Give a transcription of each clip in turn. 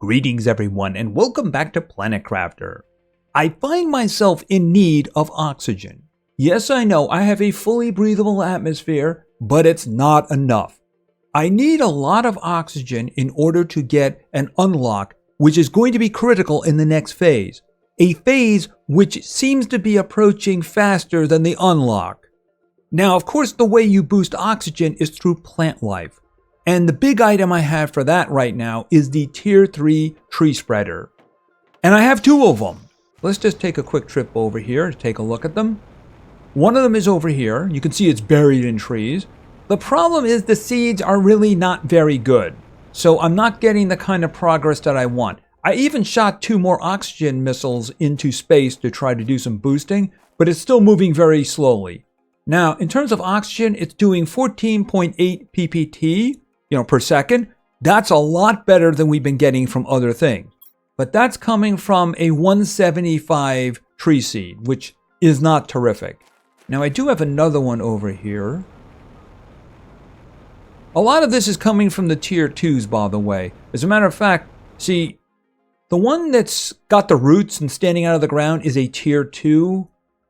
Greetings everyone and welcome back to Planet Crafter. I find myself in need of oxygen. Yes, I know I have a fully breathable atmosphere, but it's not enough. I need a lot of oxygen in order to get an unlock, which is going to be critical in the next phase. A phase which seems to be approaching faster than the unlock. Now, of course, the way you boost oxygen is through plant life. And the big item I have for that right now is the Tier 3 tree spreader. And I have two of them. Let's just take a quick trip over here to take a look at them. One of them is over here. You can see it's buried in trees. The problem is the seeds are really not very good. So I'm not getting the kind of progress that I want. I even shot 2 more oxygen missiles into space to try to do some boosting, but it's still moving very slowly. Now, in terms of oxygen, it's doing 14.8 ppt. Per second. That's a lot better than we've been getting from other things. But that's coming from a 175 tree seed, which is not terrific. Now I do have another one over here. A lot of this is coming from the tier 2s, by the way. As a matter of fact, see, the one that's got the roots and standing out of the ground is a tier 2.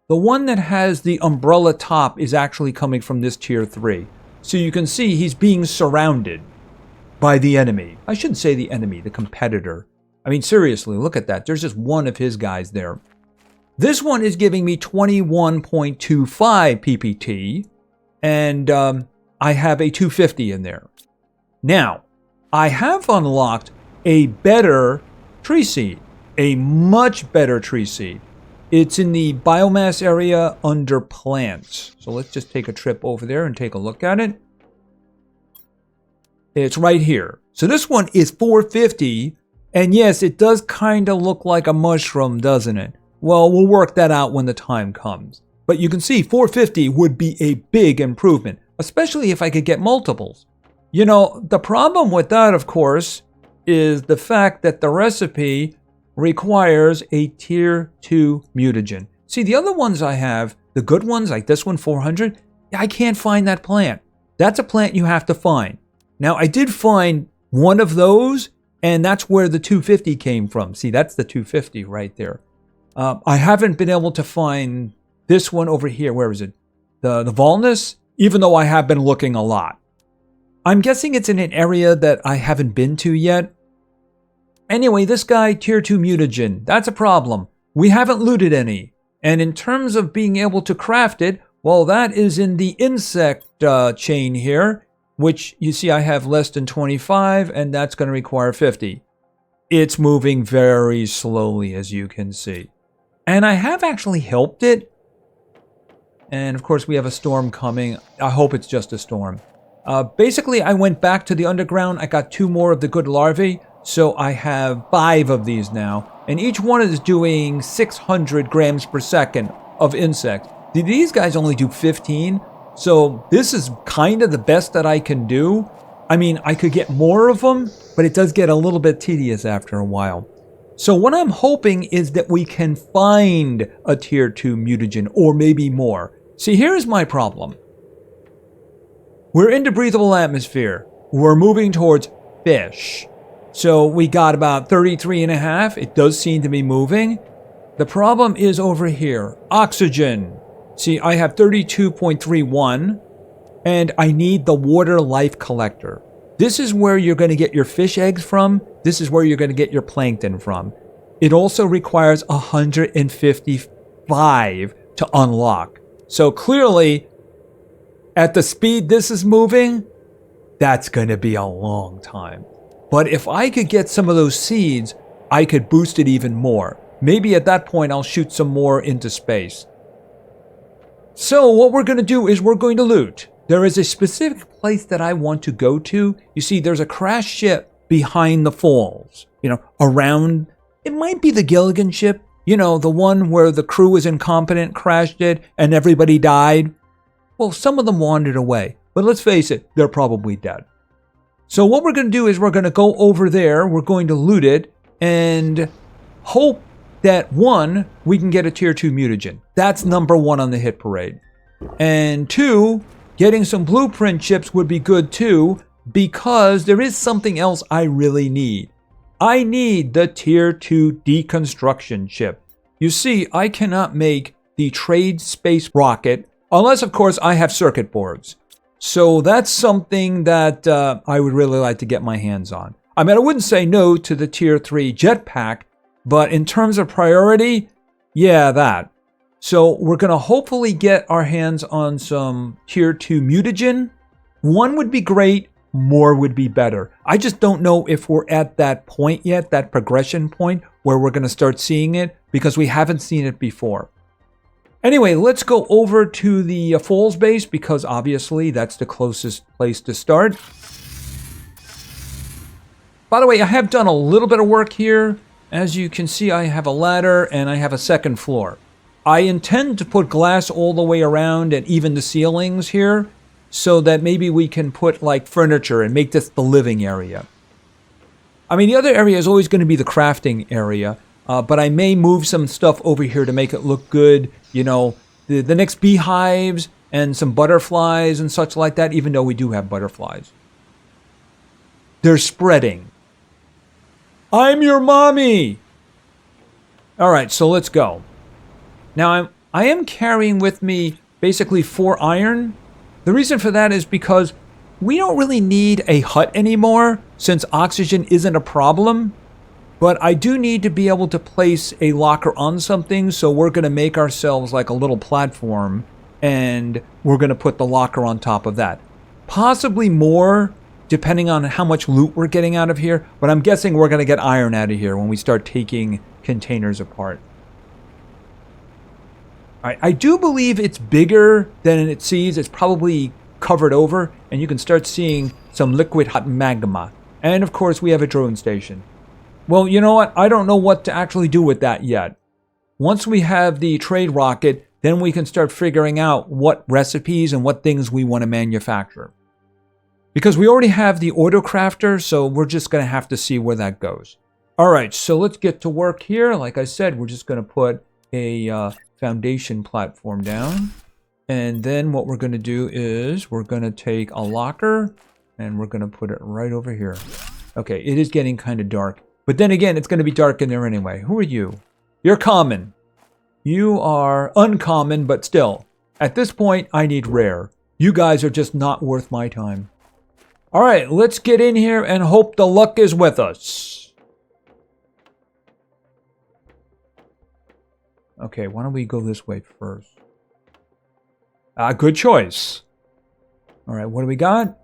The one that has the umbrella top is actually coming from this tier 3. So you can see he's being surrounded by the enemy. I shouldn't say the enemy, the competitor. I mean, seriously, look at that. There's just one of his guys there. This one is giving me 21.25 ppt, and I have a 250 in there. Now, I have unlocked a better tree seed, a much better tree seed. It's in the biomass area under plants. So let's just take a trip over there and take a look at it. It's right here. So this one is 450. And yes, it does kind of look like a mushroom, doesn't it? Well, we'll work that out when the time comes. But you can see 450 would be a big improvement, especially if I could get multiples. The problem with that, of course, is the fact that the recipe requires a tier 2 mutagen. See, the other ones I have, the good ones like this one, 400, I can't find that plant. That's a plant you have to find. Now, I did find one of those, and that's where the 250 came from. See, that's the 250 right there. I haven't been able to find this one over here. Where is it? The Volnus, even though I have been looking a lot. I'm guessing it's in an area that I haven't been to yet. Anyway, this guy, tier 2 mutagen, that's a problem. We haven't looted any. And in terms of being able to craft it, well, that is in the insect chain here, which you see I have less than 25, and that's going to require 50. It's moving very slowly, as you can see. And I have actually helped it. And of course, we have a storm coming. I hope it's just a storm. Basically, I went back to the underground. I got 2 more of the good larvae. So I have 5 of these now, and each one is doing 600 grams per second of insects. These guys only do 15, so this is kind of the best that I can do. I mean, I could get more of them, but it does get a little bit tedious after a while. So what I'm hoping is that we can find a tier 2 mutagen, or maybe more. See, here's my problem. We're into breathable atmosphere. We're moving towards fish. So we got about 33.5. It does seem to be moving. The problem is over here. Oxygen. See, I have 32.31. And I need the water life collector. This is where you're going to get your fish eggs from. This is where you're going to get your plankton from. It also requires 155 to unlock. So clearly, at the speed this is moving, that's going to be a long time. But if I could get some of those seeds, I could boost it even more. Maybe at that point, I'll shoot some more into space. So what we're going to do is we're going to loot. There is a specific place that I want to go to. You see, there's a crashed ship behind the falls. Around, it might be the Gilligan ship. The one where the crew was incompetent, crashed it, and everybody died. Well, some of them wandered away. But let's face it, they're probably dead. So what we're going to do is we're going to go over there, we're going to loot it, and hope that 1, we can get a tier 2 mutagen. That's number 1 on the hit parade. And 2, getting some blueprint chips would be good too, because there is something else I really need. I need the tier 2 deconstruction chip. You see, I cannot make the trade space rocket unless, of course, I have circuit boards. So that's something that I would really like to get my hands on. I mean, I wouldn't say no to the tier 3 jetpack, but in terms of priority, yeah, that. So we're going to hopefully get our hands on some tier 2 mutagen. One would be great, more would be better. I just don't know if we're at that point yet, that progression point where we're going to start seeing it, because we haven't seen it before. Anyway, let's go over to the Falls base, because obviously that's the closest place to start. By the way, I have done a little bit of work here. As you can see, I have a ladder and I have a second floor. I intend to put glass all the way around and even the ceilings here, so that maybe we can put like furniture and make this the living area. I mean, the other area is always going to be the crafting area, but I may move some stuff over here to make it look good. You know, the next beehives and some butterflies and such like that, even though we do have butterflies. They're spreading. I'm your mommy! All right, so let's go. Now, I am carrying with me basically 4 iron. The reason for that is because we don't really need a hut anymore, since oxygen isn't a problem. But I do need to be able to place a locker on something, so we're going to make ourselves like a little platform, and we're going to put the locker on top of that. Possibly more, depending on how much loot we're getting out of here, but I'm guessing we're going to get iron out of here when we start taking containers apart. I do believe it's bigger than it seems. It's probably covered over, and you can start seeing some liquid hot magma. And of course, we have a drone station. Well, you know what? I don't know what to actually do with that yet. Once we have the trade rocket, then we can start figuring out what recipes and what things we want to manufacture. Because we already have the autocrafter, so we're just going to have to see where that goes. All right, so let's get to work here. Like I said, we're just going to put a foundation platform down. And then what we're going to do is we're going to take a locker and we're going to put it right over here. Okay, it is getting kind of dark. But then again, it's going to be dark in there anyway. Who are you? You're common. You are uncommon, but still. At this point, I need rare. You guys are just not worth my time. All right, let's get in here and hope the luck is with us. Okay, why don't we go this way first? Good choice. All right, what do we got?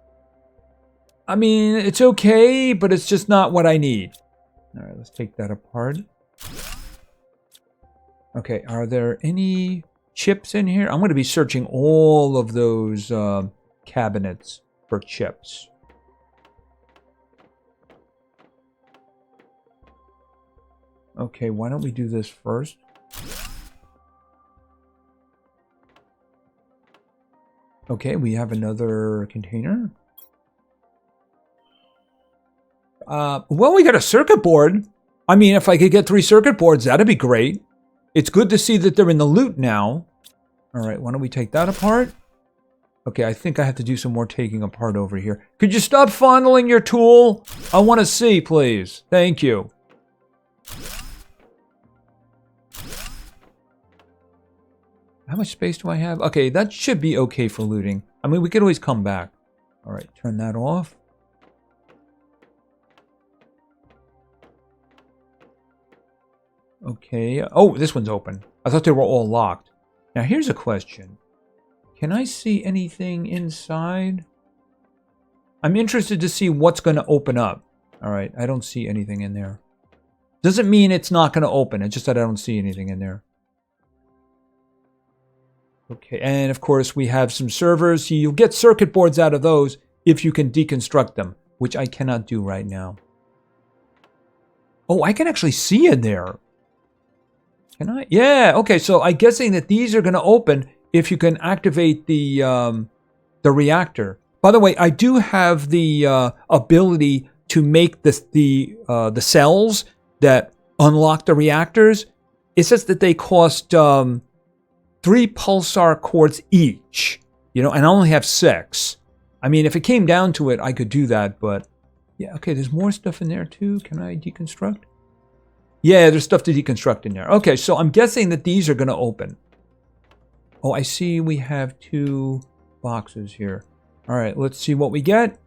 I mean, it's okay, but it's just not what I need. All right, let's take that apart. Okay, are there any chips in here? I'm going to be searching all of those cabinets for chips. Okay, why don't we do this first? Okay, we have another container. Well, we got a circuit board. I mean, if I could get 3 circuit boards, that'd be great. It's good to see that they're in the loot now. All right, why don't we take that apart? Okay, I think I have to do some more taking apart over here. Could you stop fondling your tool? I want to see, please. Thank you. How much space do I have? Okay, that should be okay for looting. I mean, we could always come back. All right, turn that off. Okay. Oh, this one's open. I thought they were all locked. Now, here's a question. Can I see anything inside? I'm interested to see what's going to open up. All right, I don't see anything in there. Doesn't mean it's not going to open. It's just that I don't see anything in there. Okay, and of course we have some servers. You'll get circuit boards out of those if you can deconstruct them, which I cannot do right now. Oh, I can actually see in there. Can I? Yeah, okay, so I'm guessing that these are going to open if you can activate the reactor. By the way, I do have the ability to make the cells that unlock the reactors. It says that they cost 3 pulsar quartz each, you know, and I only have 6. I mean, if it came down to it, I could do that, but Yeah, okay, there's more stuff in there too. Can I deconstruct? Yeah, there's stuff to deconstruct in there. Okay, so I'm guessing that these are going to open. Oh, I see we have 2 boxes here. All right, let's see what we get.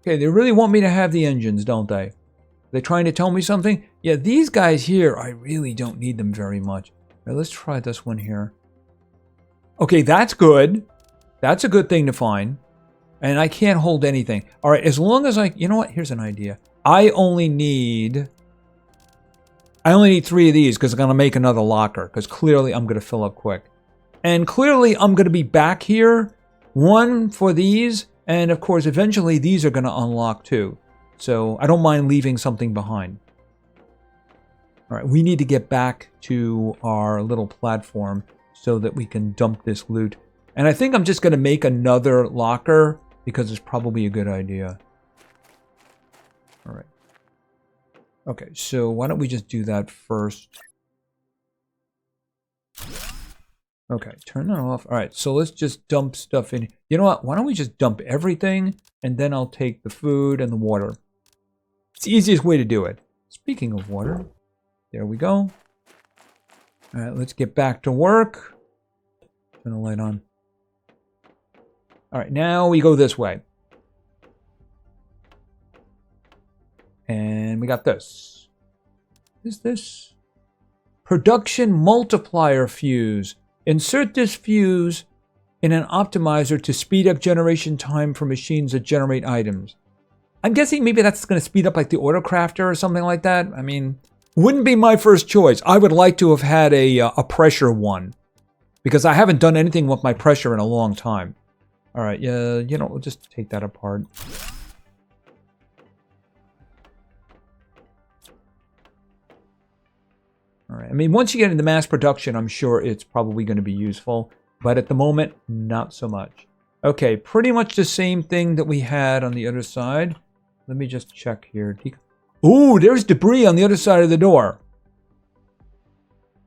Okay, they really want me to have the engines, don't they? They trying to tell me something? Yeah, these guys here, I really don't need them very much. All right, let's try this one here. Okay, that's good. That's a good thing to find. And I can't hold anything. All right, as long as I... You know what? Here's an idea. I only need 3 of these because I'm going to make another locker. Because clearly I'm going to fill up quick. And clearly I'm going to be back here. 1 for these. And of course, eventually these are going to unlock too. So I don't mind leaving something behind. All right, we need to get back to our little platform so that we can dump this loot. And I think I'm just going to make another locker because it's probably a good idea. All right. Okay, so why don't we just do that first? Okay, turn that off. All right, so let's just dump stuff in. You know what? Why don't we just dump everything, and then I'll take the food and the water. It's the easiest way to do it. Speaking of water, there we go. All right, let's get back to work. Turn the light on. All right, now we go this way. And we got this. What is this? Production multiplier fuse. Insert this fuse in an optimizer to speed up generation time for machines that generate items. I'm guessing maybe that's going to speed up like the autocrafter or something like that. I mean, wouldn't be my first choice. I would like to have had a pressure one because I haven't done anything with my pressure in a long time. All right, yeah, you know, we'll just take that apart. All right, I mean, once you get into mass production, I'm sure it's probably going to be useful. But at the moment, not so much. Okay, pretty much the same thing that we had on the other side. Let me just check here. Ooh, there's debris on the other side of the door.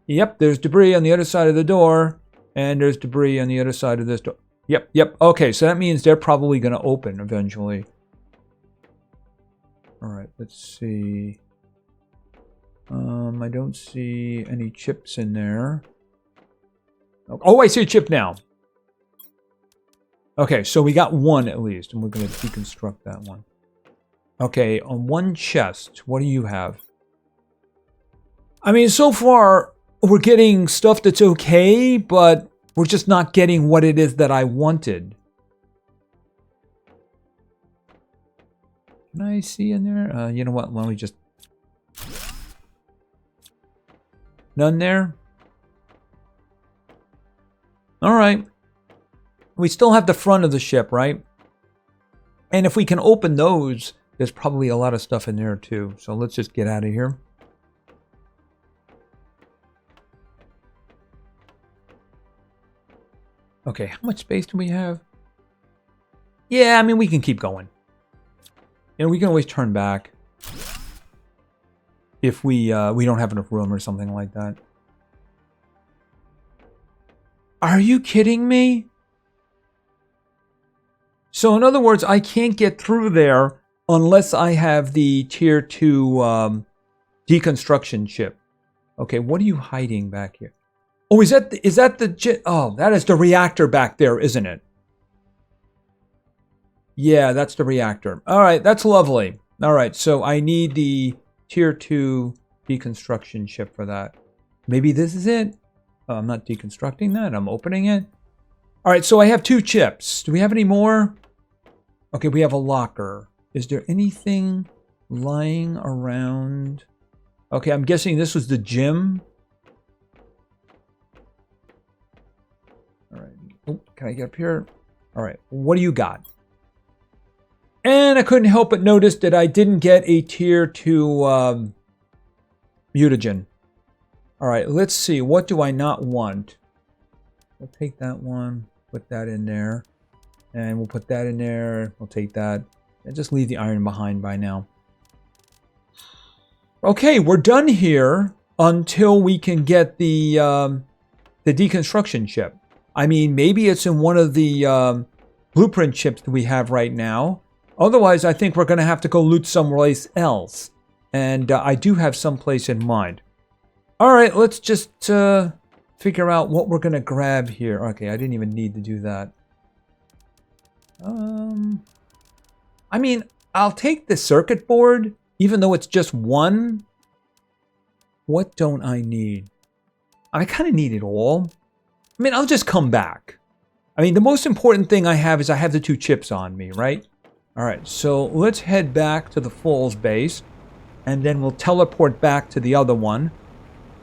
Yep, there's debris on the other side of the door. And there's debris on the other side of this door. Yep. Okay, so that means they're probably going to open eventually. All right, let's see. I don't see any chips in there. Oh, I see a chip now. Okay, so we got 1 at least, and we're going to deconstruct that one. Okay, on 1 chest, what do you have? I mean, so far, we're getting stuff that's okay, but we're just not getting what it is that I wanted. Can I see in there? You know what? Why don't we just... None there? All right. We still have the front of the ship, right? And if we can open those, there's probably a lot of stuff in there too. So let's just get out of here. Okay, how much space do we have? Yeah, I mean, we can keep going. You know, we can always turn back if we don't have enough room or something like that. Are you kidding me? So in other words, I can't get through there unless I have the tier 2 deconstruction chip. Okay, what are you hiding back here? Oh, is that the oh, that is the reactor back there, isn't it? Yeah, that's the reactor. All right, that's lovely. All right, so I need the tier 2 deconstruction chip for that. Maybe this is it? Oh, I'm not deconstructing that. I'm opening it. All right, so I have 2 chips. Do we have any more? Okay, we have a locker. Is there anything lying around? Okay, I'm guessing this was the gym. All right. Oh, can I get up here? All right. What do you got? And I couldn't help but notice that I didn't get a tier 2 mutagen. All right, let's see. What do I not want? We'll take that one, put that in there. And we'll put that in there. We'll take that. And just leave the iron behind by now. Okay, we're done here until we can get the deconstruction chip. I mean, maybe it's in one of the blueprint chips that we have right now. Otherwise, I think we're going to have to go loot someplace else. And I do have someplace in mind. All right, let's just figure out what we're going to grab here. Okay, I didn't even need to do that. I mean, I'll take the circuit board, even though it's just one. What don't I need? I kind of need it all. I mean, I'll just come back. I mean, the most important thing I have is I have the 2 chips on me, right? All right, so let's head back to the Falls base, and then we'll teleport back to the other one.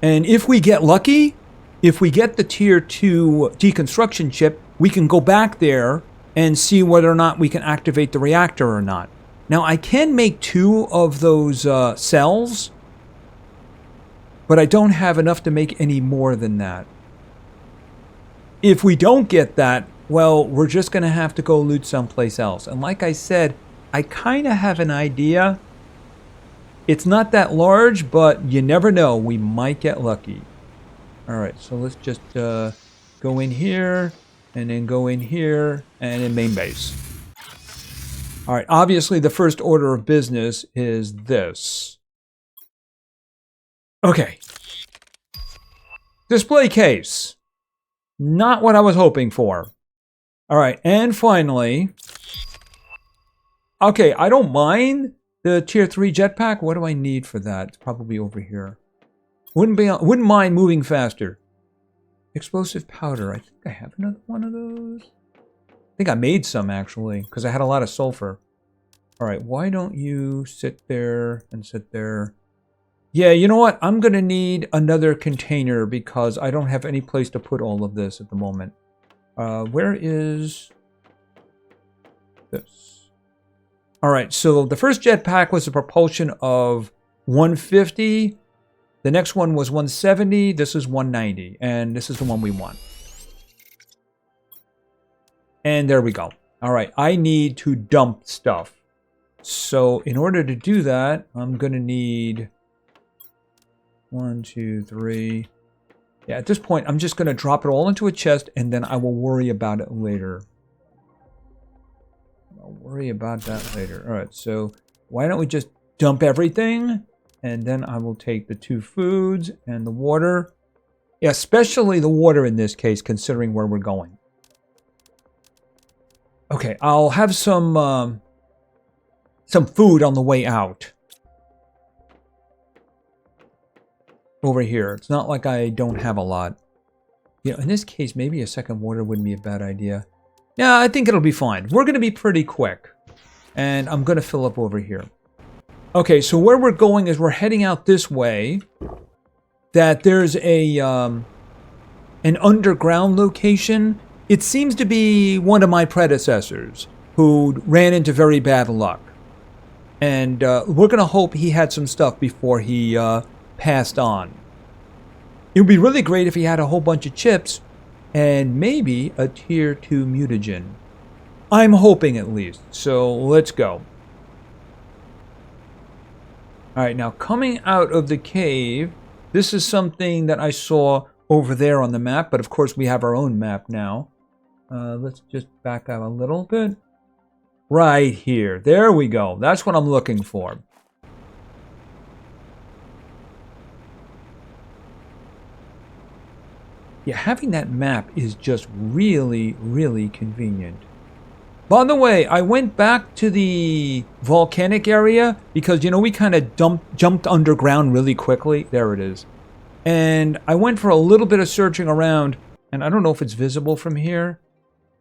And if we get lucky, if we get the tier 2 deconstruction chip, we can go back there and see whether or not we can activate the reactor or not. Now, I can make 2 of those cells, but I don't have enough to make any more than that. If we don't get that, well, we're just going to have to go loot someplace else. And like I said, I kind of have an idea. It's not that large, but you never know. We might get lucky. All right, so let's just go in here, and then go in here, and in main base. All right, obviously the first order of business is this. Okay. Display case. Not what I was hoping for. All right, and finally, okay, I don't mind the tier 3 jetpack. What do I need for that? It's probably over here. Wouldn't mind moving faster. Explosive powder. I think I have another one of those. I think I made some actually, because I had a lot of sulfur. All right, why don't you sit there and sit there? Yeah, you know what? I'm going to need another container because I don't have any place to put all of this at the moment. Where is this? All right, so the first jetpack was a propulsion of 150. The next one was 170. This is 190. And this is the one we want. And there we go. All right, I need to dump stuff. So in order to do that, I'm going to need 1, 2, 3. Yeah, at this point, I'm just going to drop it all into a chest, and then I will worry about it later. I'll worry about that later. All right, so why don't we just dump everything, and then I will take the 2 foods and the water. Yeah, especially the water in this case, considering where we're going. Okay, I'll have some food on the way out. Over here. It's not like I don't have a lot. You know, in this case, maybe a second water wouldn't be a bad idea. Yeah, I think it'll be fine. We're going to be pretty quick. And I'm going to fill up over here. Okay, so where we're going is we're heading out this way. That there's a an underground location. It seems to be one of my predecessors who ran into very bad luck. And we're going to hope he had some stuff before he passed on. It would be really great if he had a whole bunch of chips and maybe a tier 2 mutagen. I'm hoping at least. So let's go. Alright, now coming out of the cave, this is something that I saw over there on the map, but of course we have our own map now. Let's just back up a little bit. Right here. There we go. That's what I'm looking for. Yeah, having that map is just really, really convenient. By the way, I went back to the volcanic area because, you know, we kind of jumped underground really quickly. There it is. And I went for a little bit of searching around, and I don't know if it's visible from here.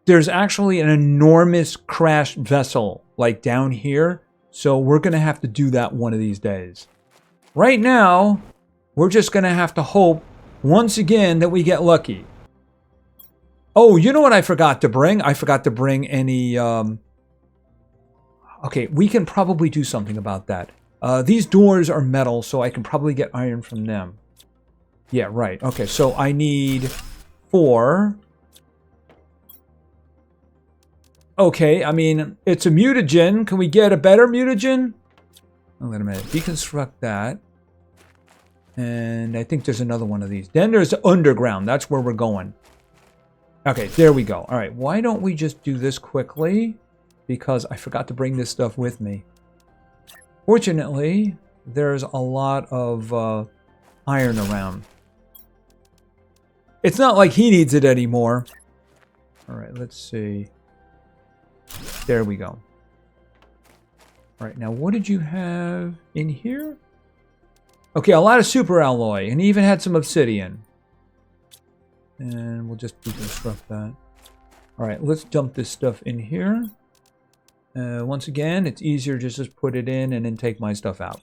There's actually an enormous crashed vessel, like down here. So we're going to have to do that one of these days. Right now, we're just going to have to hope once again that we get lucky. Oh, you know what I forgot to bring? I forgot to bring any... Okay, we can probably do something about that. These doors are metal, so I can probably get iron from them. Yeah, right. Okay, so I need 4. Okay, I mean, it's a mutagen. Can we get a better mutagen? Oh, wait a minute. Deconstruct that. And I think there's another one of these. Then there's the underground. That's where we're going. Okay, there we go. All right, why don't we just do this quickly? because I forgot to bring this stuff with me. Fortunately, there's a lot of iron around. It's not like he needs it anymore. All right, let's see. There we go. All right, now what did you have in here? Okay, a lot of super alloy, and he even had some obsidian. And we'll just deconstruct that. All right, let's dump this stuff in here. Once again, it's easier just to put it in and then take my stuff out.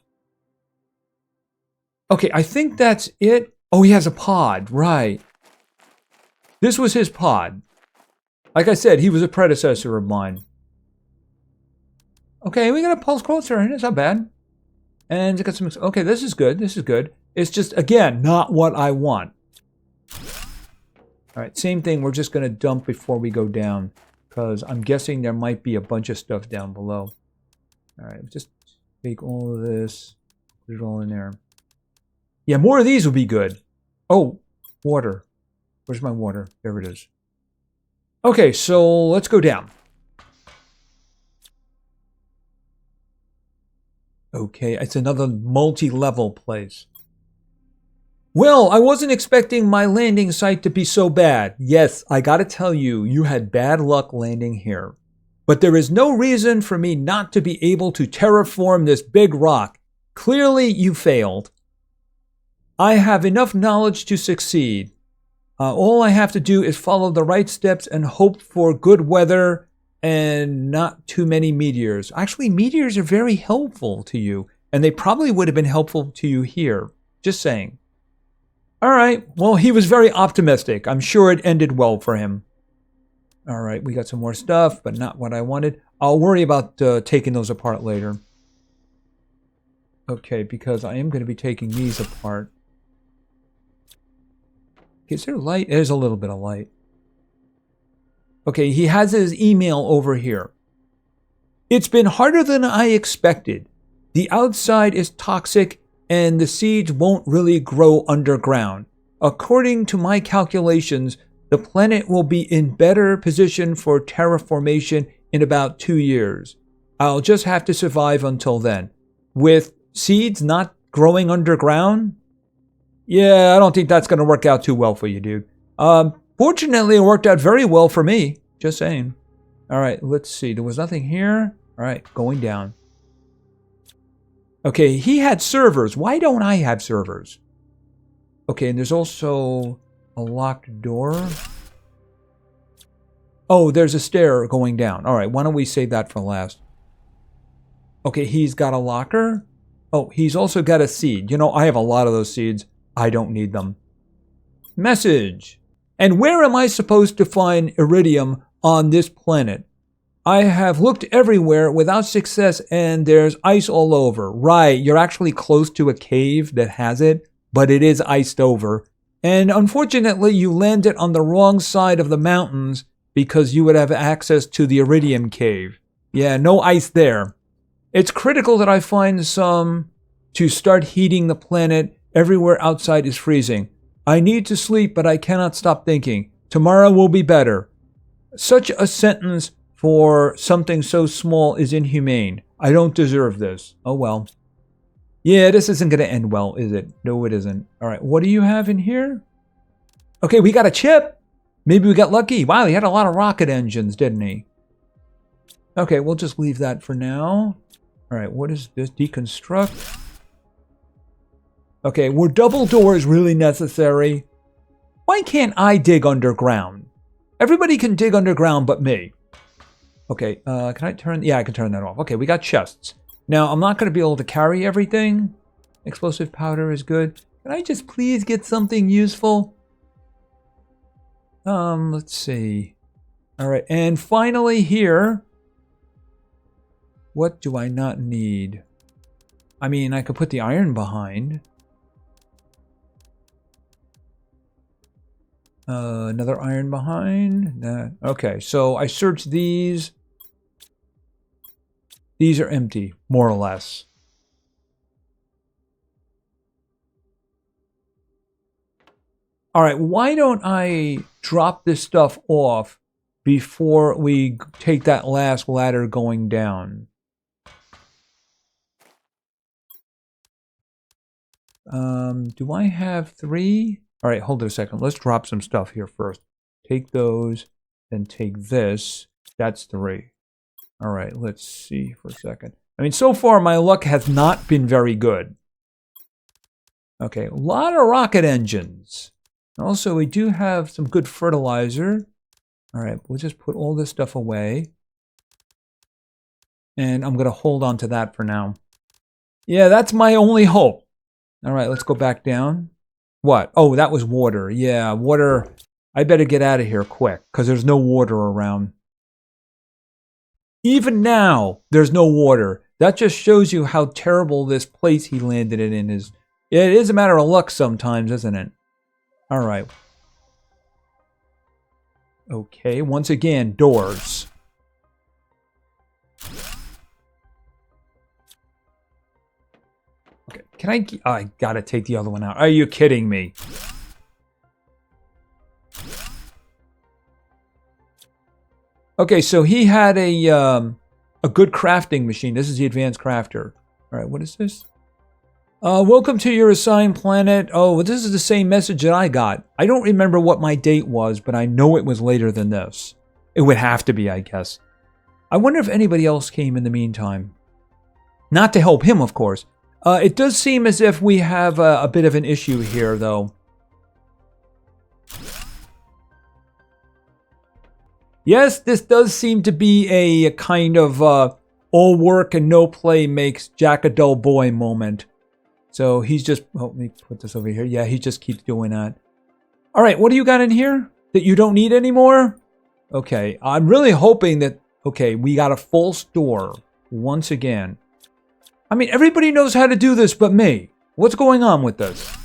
Okay, I think that's it. Oh, he has a pod, right. This was his pod. Like I said, he was a predecessor of mine. Okay, we got a pulse quotient. It's not bad. And it got some... Okay, this is good. This is good. It's just, again, not what I want. All right, same thing. We're just going to dump before we go down, because I'm guessing there might be a bunch of stuff down below. All right, just take all of this, put it all in there. Yeah, more of these will be good. Oh, water. Where's my water? There it is. Okay, so let's go down. Okay, it's another multi-level place. Well, I wasn't expecting my landing site to be so bad. Yes, I gotta tell you, you had bad luck landing here. But there is no reason for me not to be able to terraform this big rock. Clearly, you failed. I have enough knowledge to succeed. All I have to do is follow the right steps and hope for good weather and not too many meteors. Actually, meteors are very helpful to you, and they probably would have been helpful to you here. Just saying. All right, well, he was very optimistic. I'm sure it ended well for him. All right, we got some more stuff, but not what I wanted. I'll worry about taking those apart later. Okay, because I am going to be taking these apart. Is there light? There's a little bit of light. Okay, he has his email over here. It's been harder than I expected. The outside is toxic and the seeds won't really grow underground. According to my calculations, the planet will be in better position for terraformation in about 2 years. I'll just have to survive until then. With seeds not growing underground? Yeah, I don't think that's going to work out too well for you, dude. Fortunately, it worked out very well for me. Just saying. All right, let's see. There was nothing here. All right, going down. Okay, he had servers. Why don't I have servers? Okay, and there's also a locked door. Oh, there's a stair going down. All right, why don't we save that for last? Okay, he's got a locker. Oh, he's also got a seed. You know, I have a lot of those seeds. I don't need them. Message. And where am I supposed to find iridium on this planet? I have looked everywhere without success and there's ice all over. Right, you're actually close to a cave that has it, but it is iced over. And unfortunately, you landed on the wrong side of the mountains because you would have access to the iridium cave. Yeah, no ice there. It's critical that I find some to start heating the planet. Everywhere outside is freezing. I need to sleep, but I cannot stop thinking. Tomorrow will be better. Such a sentence for something so small is inhumane. I don't deserve this. Oh well. Yeah, this isn't going to end well, is it? No, it isn't. All right, what do you have in here? Okay, we got a chip. Maybe we got lucky. Wow, he had a lot of rocket engines, didn't he? Okay, we'll just leave that for now. All right, what is this? Deconstruct. Okay, were double doors really necessary? Why can't I dig underground? Everybody can dig underground but me. Okay, can I turn... Yeah, I can turn that off. Okay, we got chests. Now, I'm not going to be able to carry everything. Explosive powder is good. Can I just please get something useful? Let's see. All right, and finally here... What do I not need? I mean, I could put the iron behind. Another iron behind. Okay, so I searched these. These are empty, more or less. All right, why don't I drop this stuff off before we take that last ladder going down. Do I have 3? All right, hold it a second. Let's drop some stuff here first. Take those, then take this. That's 3. All right, let's see for a second. I mean, so far my luck has not been very good. Okay, a lot of rocket engines. Also, we do have some good fertilizer. All right, we'll just put all this stuff away. And I'm going to hold on to that for now. Yeah, that's my only hope. All right, let's go back down. What? Oh, that was water. Yeah, water. I better get out of here quick because there's no water around. Even now, there's no water. That just shows you how terrible this place he landed in is. It is a matter of luck sometimes, isn't it? All right. Okay, once again, doors. Okay, can I... Oh, I gotta take the other one out. Are you kidding me? Okay, so he had a good crafting machine. This is the advanced crafter. All right, what is this? Welcome to your assigned planet. Oh, this is the same message that I got. I don't remember what my date was, but I know it was later than this. It would have to be, I guess. I wonder if anybody else came in the meantime. Not to help him, of course. It does seem as if we have a bit of an issue here, though. Yes, this does seem to be a kind of all work and no play makes Jack a dull boy moment. So he's just... Oh, let me put this over here. Yeah, he just keeps doing that. All right, what do you got in here that you don't need anymore? Okay, I'm really hoping that... Okay, we got a full store once again. I mean, everybody knows how to do this but me. What's going on with this?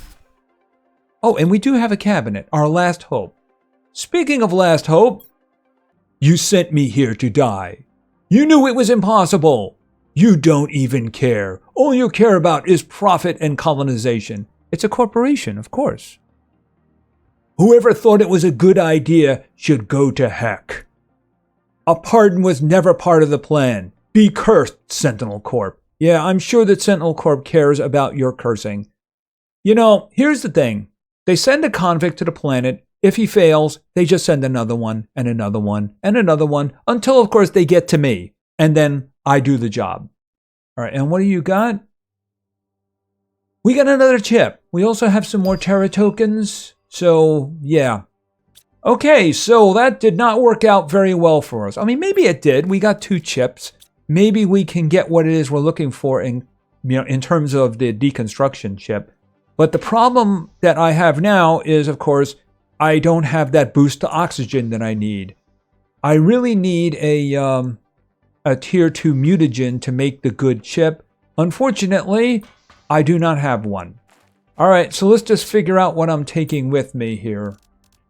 Oh, and we do have a cabinet. Our last hope. Speaking of last hope... You sent me here to die. You knew it was impossible. You don't even care. All you care about is profit and colonization. It's a corporation, of course. Whoever thought it was a good idea should go to heck. A pardon was never part of the plan. Be cursed, Sentinel Corp. Yeah, I'm sure that Sentinel Corp cares about your cursing. You know, here's the thing. They send a convict to the planet. If he fails, they just send another one, and another one, and another one, until, of course, they get to me. And then I do the job. All right, and what do you got? We got another chip. We also have some more Terra tokens. So, yeah. Okay, so that did not work out very well for us. I mean, maybe it did. We got 2 chips. Maybe we can get what it is we're looking for in terms of the deconstruction chip. But the problem that I have now is, of course, I don't have that boost to oxygen that I need. I really need a tier 2 mutagen to make the good chip. Unfortunately, I do not have one. All right, so let's just figure out what I'm taking with me here.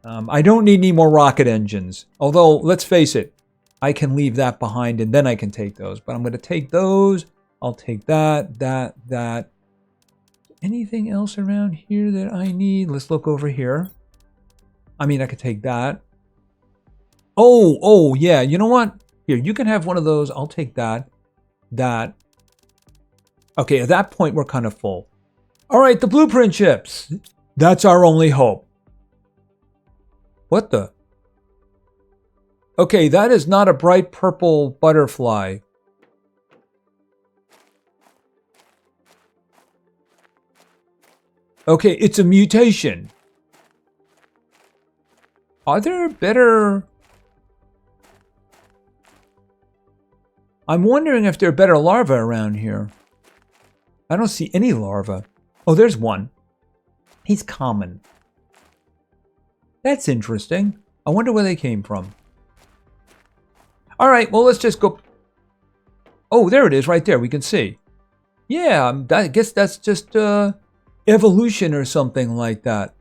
I don't need any more rocket engines. Although, let's face it, I can leave that behind and then I can take those. But I'm going to take those. I'll take that. Anything else around here that I need? Let's look over here. I mean, I could take that. Oh, yeah. You know what? Here, you can have one of those. I'll take that. Okay, at that point, we're kind of full. All right, the blueprint chips. That's our only hope. What the? Okay, that is not a bright purple butterfly. Okay, it's a mutation. Are there better... I'm wondering if there are better larvae around here. I don't see any larvae. Oh, there's one. He's common. That's interesting. I wonder where they came from. All right, well, let's just go... Oh, there it is right there. We can see. Yeah, I guess that's just evolution or something like that.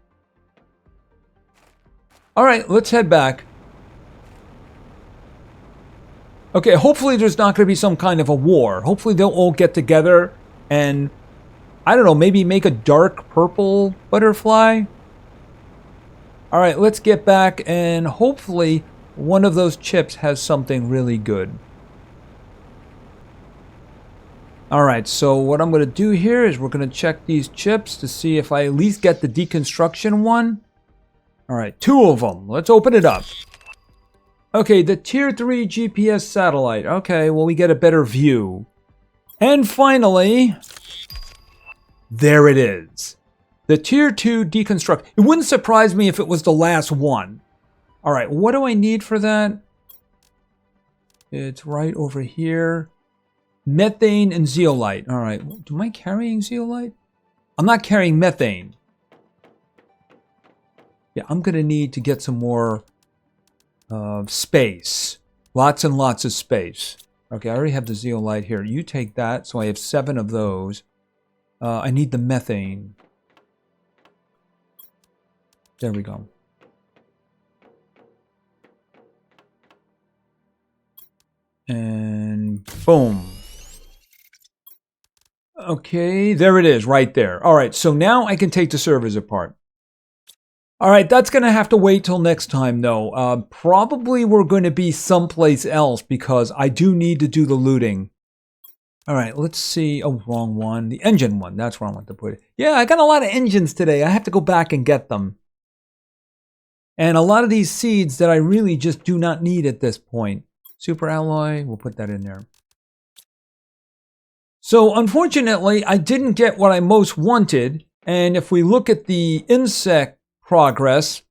All right, let's head back. Okay, hopefully there's not going to be some kind of a war. Hopefully they'll all get together and, I don't know, maybe make a dark purple butterfly. All right, let's get back and hopefully one of those chips has something really good. Alright, so what I'm going to do here is we're going to check these chips to see if I at least get the deconstruction one. Alright, 2 of them. Let's open it up. Okay, the Tier 3 GPS satellite. Okay, well, we get a better view. And finally, there it is. The Tier 2 deconstruct. It wouldn't surprise me if it was the last one. Alright, what do I need for that? It's right over here. Methane and zeolite. Alright, am I carrying zeolite? I'm not carrying methane. Yeah, I'm going to need to get some more space. Lots and lots of space. Okay, I already have the zeolite here. You take that, so I have 7 of those. I need the methane. There we go. And boom. Okay, there it is, right there. All right, so now I can take the servers apart. All right, that's going to have to wait till next time, though. Probably we're going to be someplace else because I do need to do the looting. All right, let's see. Oh, wrong one. The engine one. That's where I want to put it. Yeah, I got a lot of engines today. I have to go back and get them. And a lot of these seeds that I really just do not need at this point. Super alloy, we'll put that in there. So, unfortunately, I didn't get what I most wanted. And if we look at the insect progress,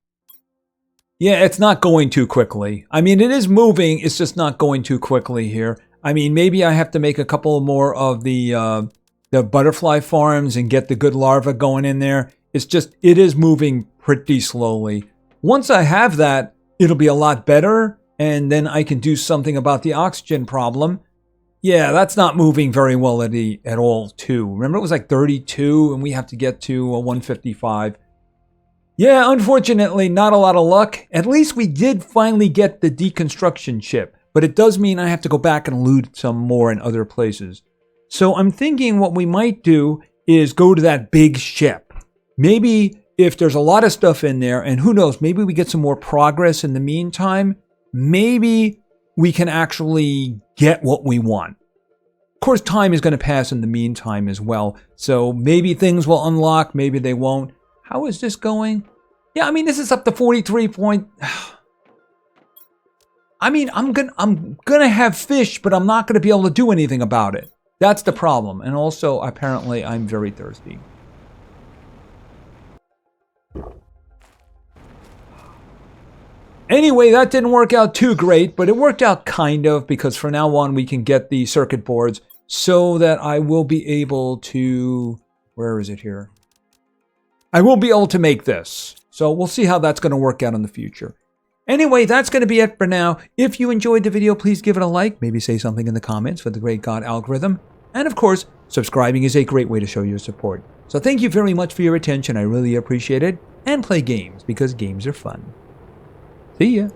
yeah, it's not going too quickly. I mean, it is moving, it's just not going too quickly here. I mean, maybe I have to make a couple more of the butterfly farms and get the good larvae going in there. It's just, it is moving pretty slowly. Once I have that, it'll be a lot better, and then I can do something about the oxygen problem. Yeah, that's not moving very well at all, too. Remember, it was like 32, and we have to get to 155. Yeah, unfortunately, not a lot of luck. At least we did finally get the deconstruction chip, but it does mean I have to go back and loot some more in other places. So I'm thinking what we might do is go to that big ship. Maybe if there's a lot of stuff in there, and who knows, maybe we get some more progress in the meantime, maybe we can actually get what we want. Of course, time is going to pass in the meantime as well, so maybe things will unlock, maybe they won't. How is this going? Yeah, I mean, this is up to 43 point... I mean, I'm gonna have fish, but I'm not gonna be able to do anything about it. That's the problem. And also, apparently, I'm very thirsty. Anyway, that didn't work out too great, but it worked out kind of, because from now on, we can get the circuit boards so that I will be able to... Where is it here? I will be able to make this. So we'll see how that's going to work out in the future. Anyway, that's going to be it for now. If you enjoyed the video, please give it a like. Maybe say something in the comments for the great God algorithm. And of course, subscribing is a great way to show your support. So thank you very much for your attention. I really appreciate it. And play games, because games are fun. See ya.